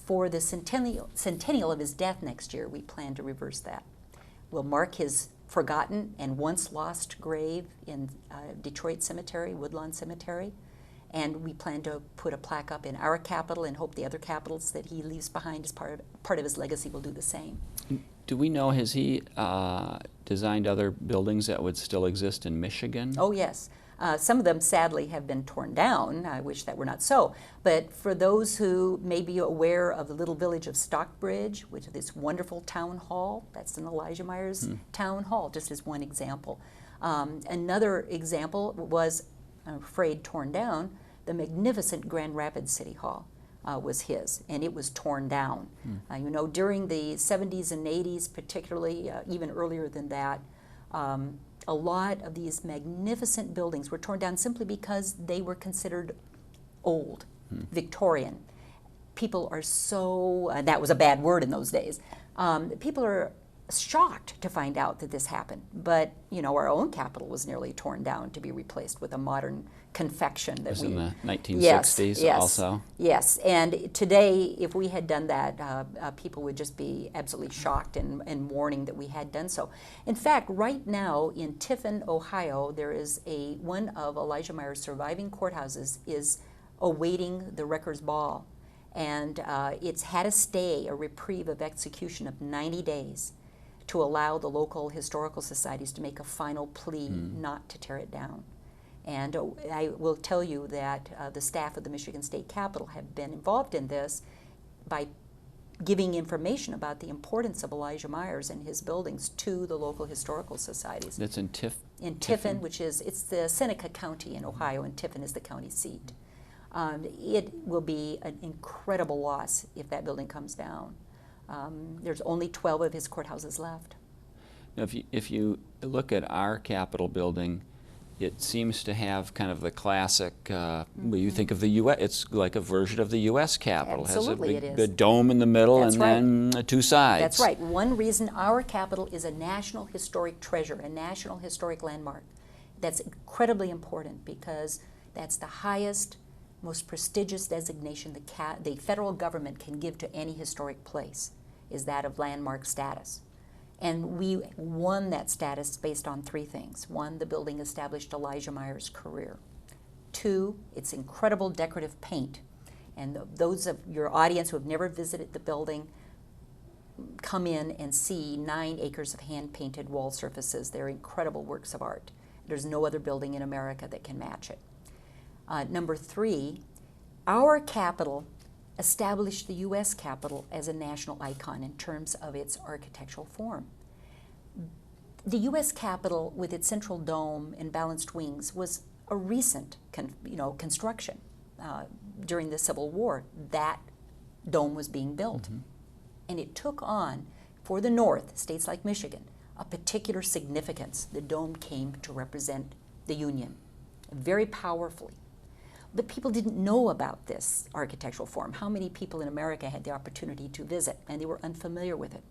For the centennial of his death next year, we plan to reverse that. We'll mark his forgotten and once lost grave in Detroit Cemetery, Woodlawn Cemetery, and we plan to put a plaque up in our capital and hope the other capitals that he leaves behind as part of his legacy will do the same. Do we know, has he designed other buildings that would still exist in Michigan? Oh, yes. Some of them, sadly, have been torn down. I wish that were not so. But for those who may be aware of the little village of Stockbridge, which is this wonderful town hall, that's in Elijah Myers Town Hall, just as one example. Another example was, I'm afraid, torn down, the magnificent Grand Rapids City Hall. Was his, and it was torn down. You know, during the 70s and 80s, particularly, even earlier than that, a lot of these magnificent buildings were torn down simply because they were considered old, Victorian. People are so, that was a bad word in those days, people are shocked to find out that this happened. But, you know, our own capital was nearly torn down to be replaced with a modern confection that we... in the 1960s also? Yes, and today, if we had done that, people would just be absolutely shocked and mourning that we had done so. In fact, right now in Tiffin, Ohio, there is one of Elijah Myers' surviving courthouses is awaiting the Wrecker's Ball. And it's had a stay, a reprieve of execution of 90 days to allow the local historical societies to make a final plea not to tear it down. And I will tell you that the staff of the Michigan State Capitol have been involved in this by giving information about the importance of Elijah Myers and his buildings to the local historical societies. That's in In Tiffin, which is, it's the Seneca County in Ohio, and Tiffin is the county seat. It will be an incredible loss if that building comes down. There's only 12 of his courthouses left. Now, if you look at our Capitol building, it seems to have kind of the classic, when you think of the U.S., it's like a version of the U.S. Capitol. Absolutely, it has a it is. big dome in the middle. That's and then two sides. That's right. One reason our Capitol is a national historic treasure, a national historic landmark. That's incredibly important because that's the highest, most prestigious designation the federal government can give to any historic place, is that of landmark status. And we won that status based on three things. One, the building established Elijah Myers' career. Two, its incredible decorative paint. And those of your audience who have never visited the building, come in and see 9 acres of hand-painted wall surfaces. They're incredible works of art. There's no other building in America that can match it. Number 3, our Capitol established the U.S. Capitol as a national icon in terms of its architectural form. The U.S. Capitol, with its central dome and balanced wings, was a recent construction. During the Civil War, that dome was being built. And it took on, for the North, states like Michigan, a particular significance. The dome came to represent the Union very powerfully. But people didn't know about this architectural form. How many people in America had the opportunity to visit, and they were unfamiliar with it?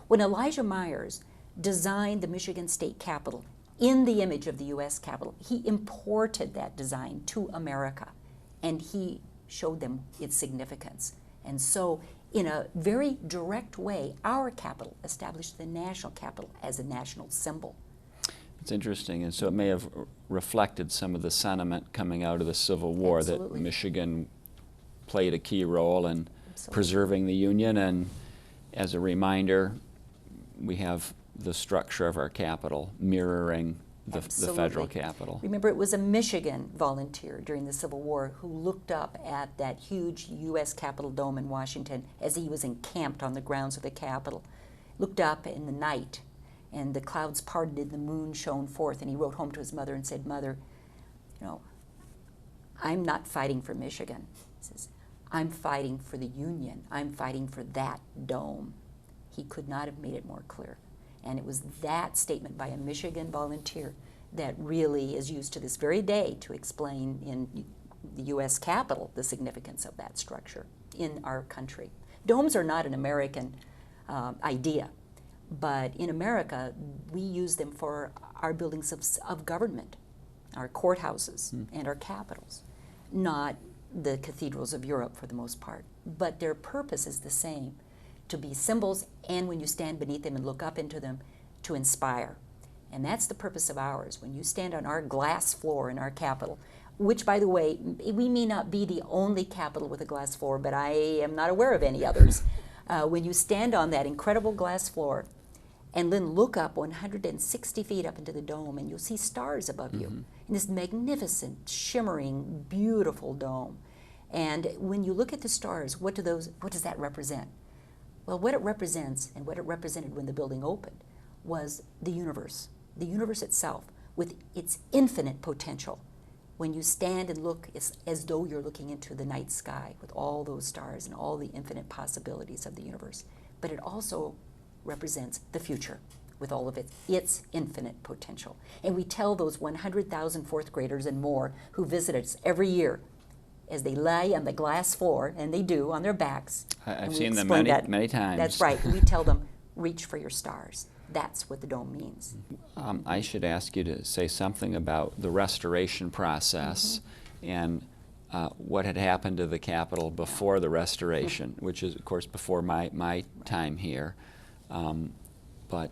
When Elijah Myers designed the Michigan State Capitol in the image of the U.S. Capitol, he imported that design to America, and he showed them its significance. And so, in a very direct way, our Capitol established the national Capitol as a national symbol. It's interesting, and so it may have reflected some of the sentiment coming out of the Civil War. Absolutely. That Michigan played a key role in preserving the Union, and as a reminder, we have the structure of our Capitol mirroring the federal Capitol. Remember, it was a Michigan volunteer during the Civil War who looked up at that huge U.S. Capitol dome in Washington as he was encamped on the grounds of the Capitol. Looked up in the night, and the clouds parted and the moon shone forth, and he wrote home to his mother and said, "Mother, you know, I'm not fighting for Michigan." He says, "I'm fighting for the Union. I'm fighting for that dome." He could not have made it more clear. And it was that statement by a Michigan volunteer that really is used to this very day to explain in the U.S. Capitol the significance of that structure in our country. Domes are not an American idea. But in America, we use them for our buildings of government, our courthouses and our capitals, not the cathedrals of Europe for the most part. But their purpose is the same, to be symbols, and when you stand beneath them and look up into them, to inspire. And that's the purpose of ours. When you stand on our glass floor in our Capitol, which, by the way, we may not be the only Capitol with a glass floor, but I am not aware of any others. When you stand on that incredible glass floor and then look up 160 feet up into the dome, and you'll see stars above you in this magnificent, shimmering, beautiful dome. And when you look at the stars, what does that represent? Well, what it represents, and what it represented when the building opened, was the universe itself, with its infinite potential. When you stand and look, it's as though you're looking into the night sky with all those stars and all the infinite possibilities of the universe. But it also represents the future with all of its infinite potential. And we tell those 100,000 fourth graders and more who visit us every year as they lie on the glass floor, and they do, on their backs. I've seen them many times. That's right. We tell them, reach for your stars. That's what the dome means. I should ask you to say something about the restoration process and what had happened to the Capitol before the restoration, which is, of course, before my time here. But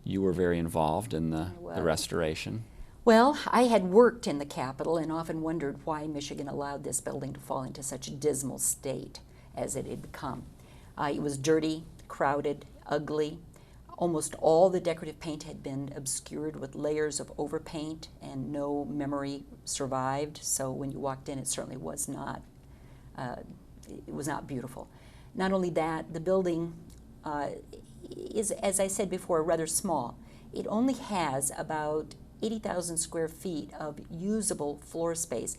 you were very involved in the restoration. Well, I had worked in the Capitol and often wondered why Michigan allowed this building to fall into such a dismal state as it had become. It was dirty, crowded, ugly. Almost all the decorative paint had been obscured with layers of overpaint, and no memory survived. So when you walked in, it certainly was not. It was not beautiful. Not only that, the building is, as I said before, rather small. It only has about 80,000 square feet of usable floor space.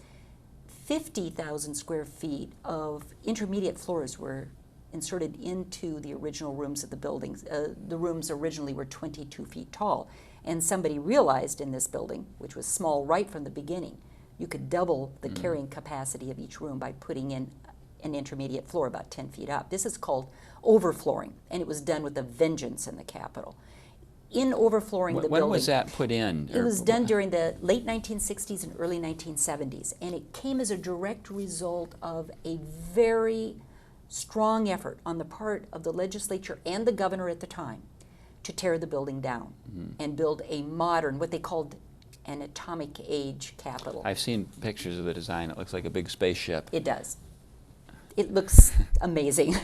50,000 square feet of intermediate floors were inserted into the original rooms of the buildings. The rooms originally were 22 feet tall, and somebody realized in this building, which was small right from the beginning, you could double the carrying capacity of each room by putting in an intermediate floor about 10 feet up. This is called overflooring, and it was done with a vengeance in the Capitol. In overflooring the building. When was that put in? It was done during the late 1960s and early 1970s, and it came as a direct result of a very strong effort on the part of the legislature and the governor at the time to tear the building down and build a modern, what they called an atomic age Capitol. I've seen pictures of the design. It looks like a big spaceship. It does. It looks amazing.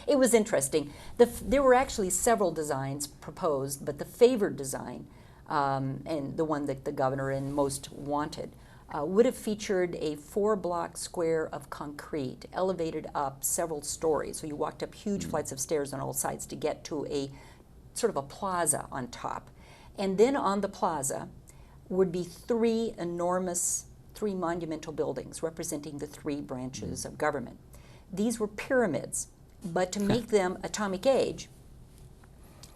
It was interesting. There were actually several designs proposed, but the favored design, and the one that the governor and most wanted, would have featured a 4-block square of concrete elevated up several stories. So you walked up huge flights of stairs on all sides to get to a sort of a plaza on top. And then on the plaza would be three monumental buildings representing the 3 branches of government. These were pyramids, but to make them atomic age,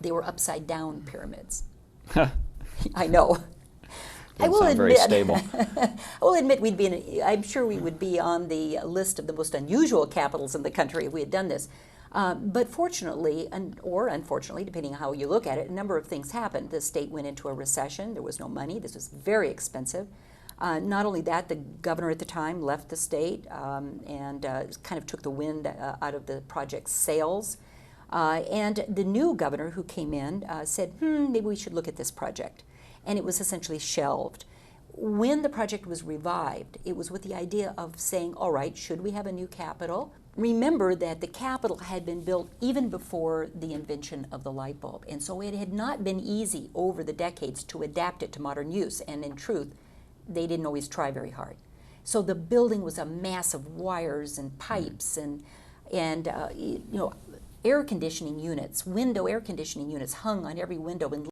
they were upside down pyramids. I know. I will admit, very stable. I will admit I'm sure we would be on the list of the most unusual capitals in the country if we had done this. But fortunately, or unfortunately, depending on how you look at it, a number of things happened. The state went into a recession. There was no money. This was very expensive. Not only that, the governor at the time left the state and kind of took the wind out of the project's sails. And the new governor who came in said, maybe we should look at this project. And it was essentially shelved. When the project was revived, it was with the idea of saying, all right, should we have a new Capitol? Remember that the Capitol had been built even before the invention of the light bulb. And so it had not been easy over the decades to adapt it to modern use. And in truth, they didn't always try very hard. So the building was a mass of wires and pipes and air conditioning units, window air conditioning units hung on every window in